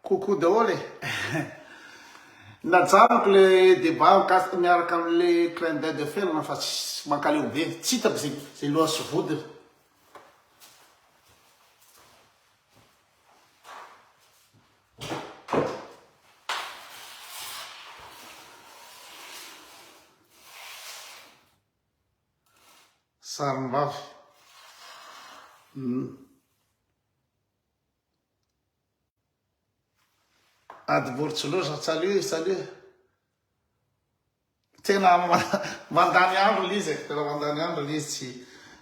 Coucou daholo e najanoko le débat miaraka am'le clin d'œil de film fa tsy mankaleo be tsy hitako zay loha sy vody sarim-bavy adiboritsy loza salut tena mandany andro lizy tena mandany andro lizy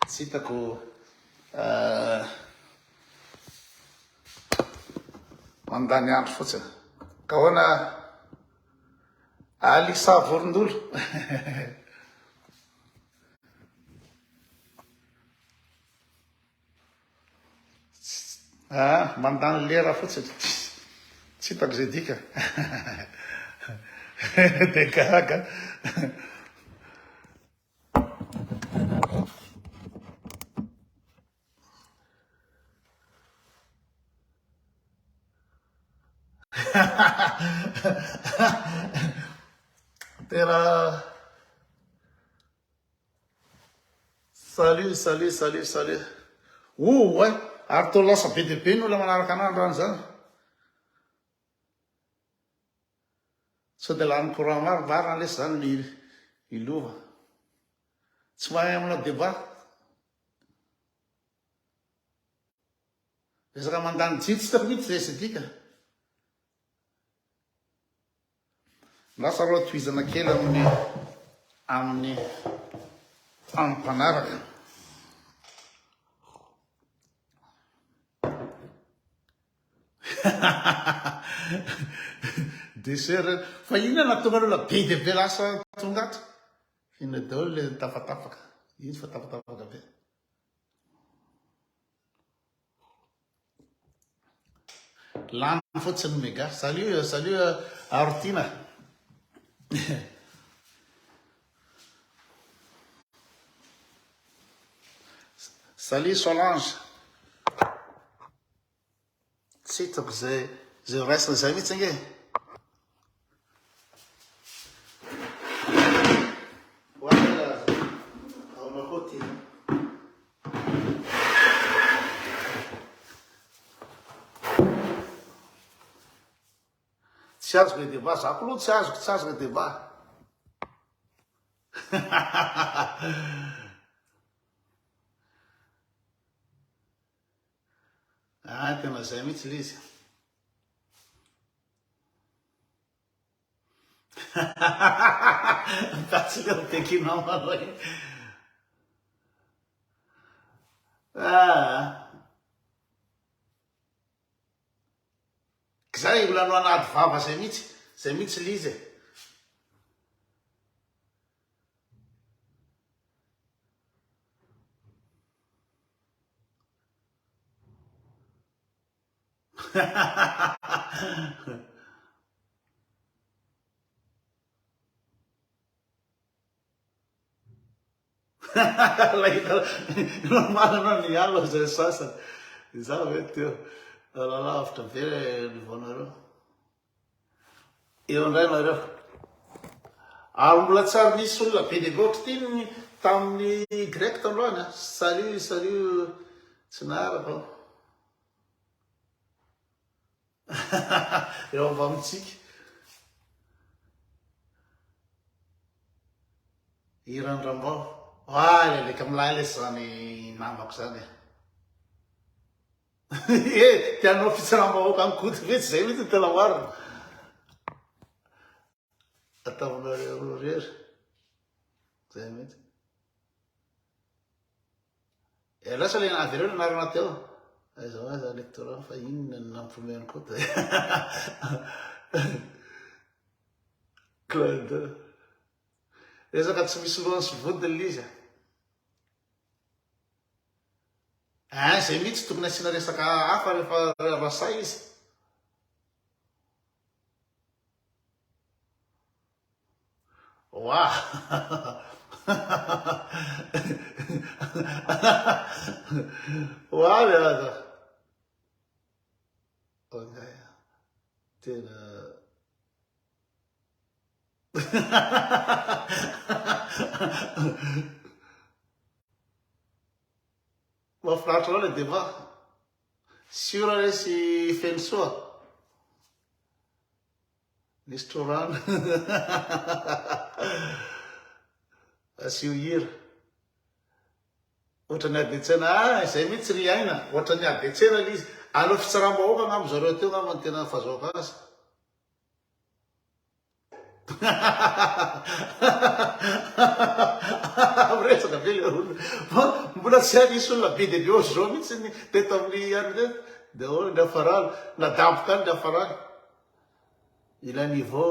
tsy hitako mandany andro fotsiny ka hoana alisa vorondolo mandany lera fotsiny tsy hitako zay dika de gaga tena salut ouais ary to lasa be de be n'olona manaraka an'andro any zany so de lany courant maromaro anlesa zany ilova tsy mahay amina débat resaka mandany jiro tsy hitako mihitsy zay sy dika lasa roa tohizana kely amin'ny ampanaraka dessert fa ina natonga alola be de be lasa tongatra ina daholo le tafatapaka izy fa tafatapaka be lany fotsiny mega salut Artina salut Solange tsy hitako zay resina zay mihitsy ange tsy azoko le débat zako aloha tsy azoko le débat tena zay mihitsy le izy mitatsy le tekinao maloa zay olano anady vava zay mihitsy le izy normalanao ny alo zay sasany za hoe teo lalavitra be nivaonareo eo indray nareo ary mbola tsary nisy olona be de loatra tiny tamin'ny grec tandroany salut tsy naharako eo amba amitsika irandram-bao leleka milay lesy zany namako zany tianao fitsaram-bahoaka amikoty vetsy zay mihitsy tena marina ataonareo rery zay mihitsy lasa le navy reo nanarana teo aizao aza lectorat fa inona ny nampomeny koa da clin d'œil resaka tsy misy lohany sy vodiny lizy zay mihitsy tokony asiana resaka hafa rehefa rasay izy oa oa le aza tena mahafinaritra rao le deva siora resy feno soa nisy trorano asio hira ohatra ny adetsena izay mihitsy ry aina ohatra ny adetsena l izy aleo fitsaram-bahoaka anambo zareo teo namany tena fahazoaka azy resaka be le olona mbola tsy anisy olona be de biosy zao mihitsy ny teto amin'ny any reto de olo ny afarano nadampoka any ny afarany ilanivao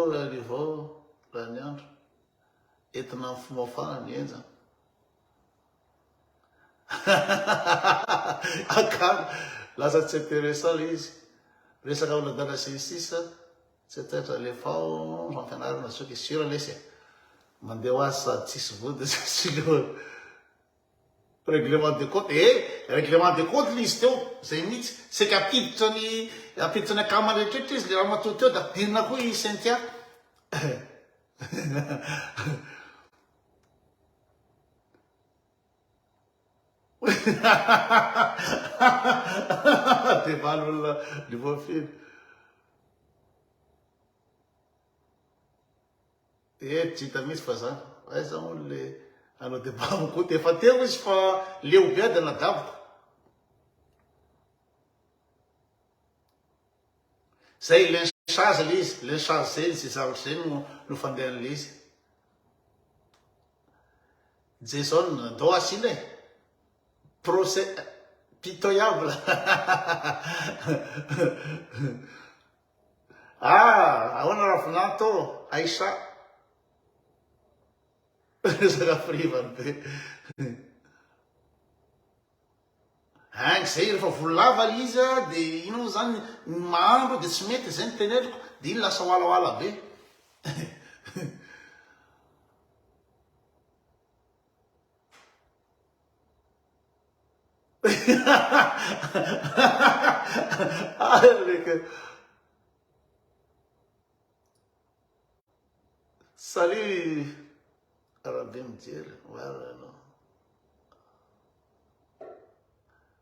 raha ny andro entina ny fomafana ny enjana akano lasa tsy intéressant le izy resaka oladana sisisa tsy ataitra lefao fampianarana soky sura lesy mandeha ho azy sady tsisy vody silo règlement de compte règlement de compte le izy teo zay mihitsy c'est qu'apiditra ny akamany rehetrarehetra izy le raha matoa teo da dirina koa i Cynthia de valy olona ny voafiny tsy hita mihitsy fa zany aiza moa le anao de bamoko efa teo izy fa leo be ady nadavoko zay lenchaze le izy lenchaze zay izy zavatra zay no fandehan'le izy Jason do asina procès pitoyable ahoana raha volanto Aïcha resaka frivany be any zay rehefa volava le izy de ino moa zany mahandro de tsy mety zay ny teneniko de iny lasa oalaoala be salut arabe mijery no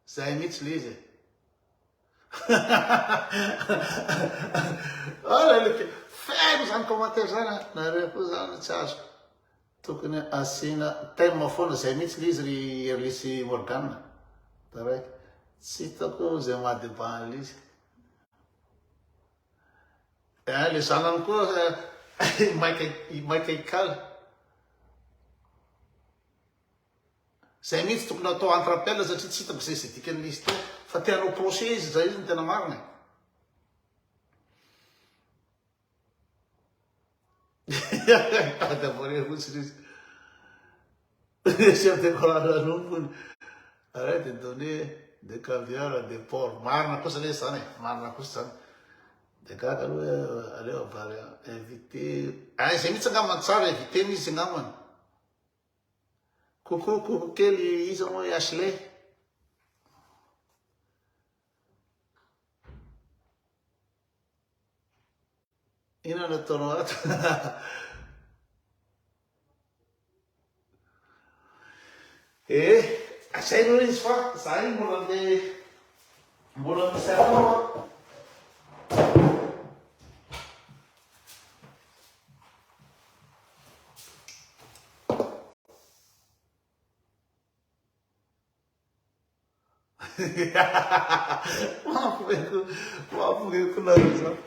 zay mihitsy le izy feno zany commentaire zany nareo koa zany tsy azo tokony asina thème foana zay mihitsy le izy ry Erlisy Morgane taraiky tsy hitako zay mahadeban'le izy le zanany koa maika ikala zay mihitsy tokony atao entrepelle satria tsy hitako zay dikan'le izy teo fa tianao procès izy zay izy ny tena marina da voare fotsiny izy chef de coranarompony arrête de donner de caviar de porc marina kosa le zany marina kosa zany de gaga aloha aleo avary invité zay mihitsy angamany tsara invité n'izy angamany koko kely izy moa Ashley ina nataonao ato asainao izy fa za iny mbola misy atao mahafoeko nareo zany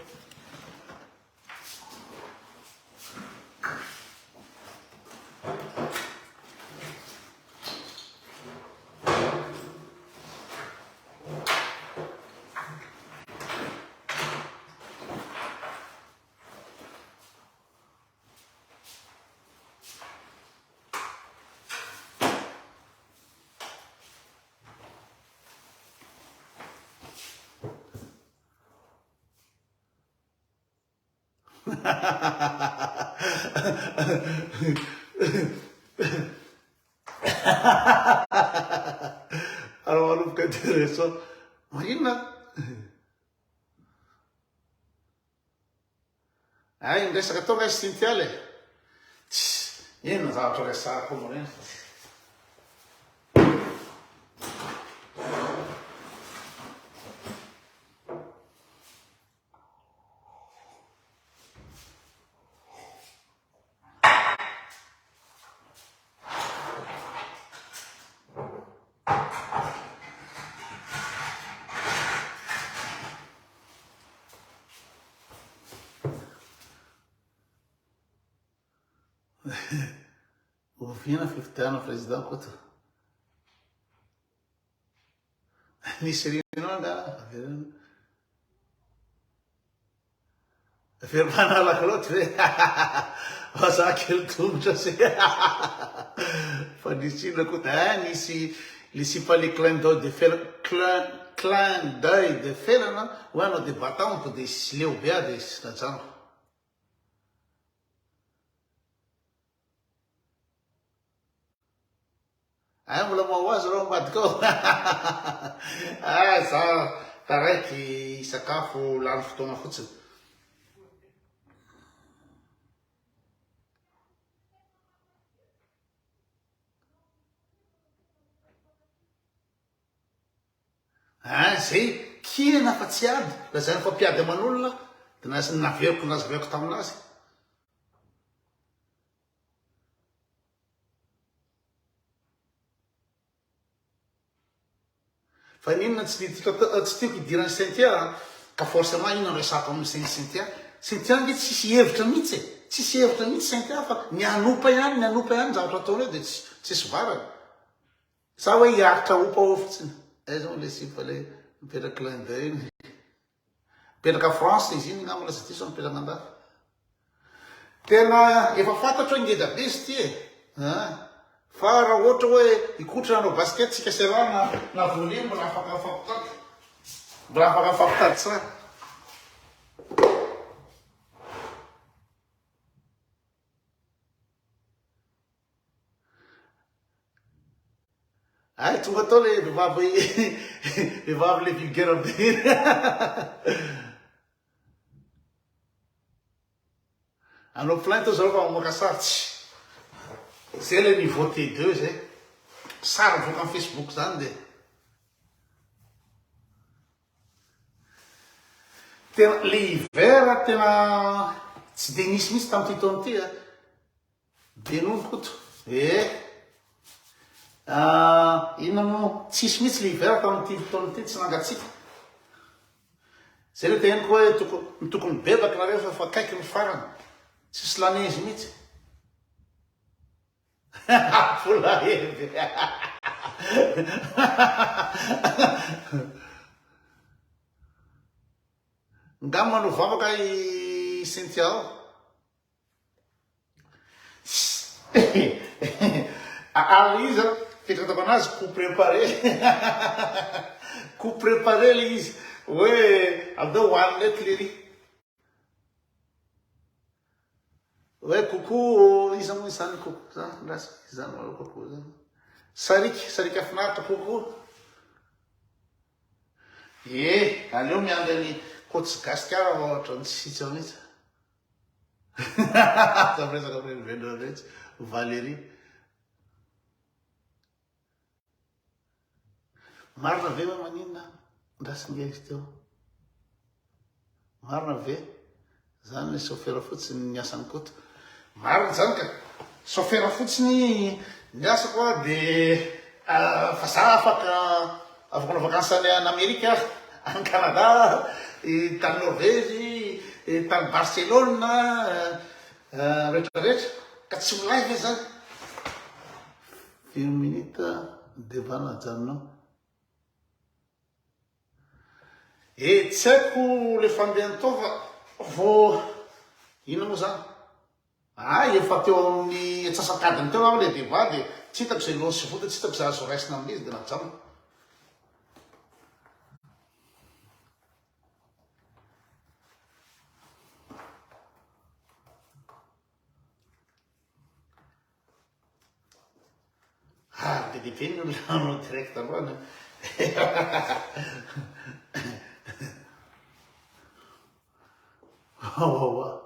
alors manomboka intéressant maninona ay nresaka tonga izy Cynthia le inona zavatra resako mo reny oviana fivitiana président koto nisy rino anga avermanalaka loatra hoe vaza kely tongotra se fa nisy ino koa nisy lisy pas les clin d'œil de felana clin d'œil de felana ho anao de batampo de sy leo bea de sy najano ay mbola mau azy reo ambadika ao za taraiky sakafo lany fotoana fotsiny zay kina fa tsy ady lazany fa mpiady aman'olona de naveriko nazaveko taminazy fa ninona tsy tiako idirany Cynthia ka forcément ino resako amin'ny Cynthia Cynthia nge tsisy hevitra mihitsy tsisy hevitra mihitsy Cynthia fa nianopa ihany zavatra ataony eo de tsisy varany sa hoe hiaritra opa ao fotsiny zao le sifa le mipetraka clin d'œil mipetraka France izy iny namana sy ty so mipetraka andafy tena efa fantatro ngeda be izy ty fa raha ohatra hoe ikotra anao basket tsika serana na volley mbola afaka afampitady tsara ay tonga atao le vehivavy le vulgaire be anao plainte zao fa mamoaka sarotsy zay le niveau T2 zay sary mivoaka amin'ny Facebook zany de tena le hiver tena tsy de nisy mihitsy tamin'ity taona ty be nono koto inona no tsisy mihitsy le hiver tamin'ity taona ty tsy nangatsika zay le teheniko hoe tokony bebaka nareo fa kaiky ny farany tsisy lanezy mihitsy vola hevy ngamba no vavaka i Cynthia ao izy fitratako anazy coupe préparé le izy hoe aveo hoanina eto le ry hoe coucou iza moa izany coucou zany ndrasa izany coucou zany sarika finaritra coucou aleo miandy any kotsy gasikara ohatra ny sitsy ao mihitsy samiresaka amreny retsy Valérie marina ve hoe maninona ndrasinge izy teo marina ve zany le sofera fotsiny niasany koto marina zany ka sofera fotsiny niasa koa de fa za afaka navakansy any Amerika any Canada tany Norvezy tany Barcelone rehetrarehetra ka tsy milay ve zany 20 minutes devant najanonao tsy haiko le fandehany tao fa vo ina moa zany efa teo amin'ny atsasakadiny teo aho le débat de tsy hitako zay losy vota tsy hitako za azo raisina amin'izy de najano de be ny olona direct aloha oh,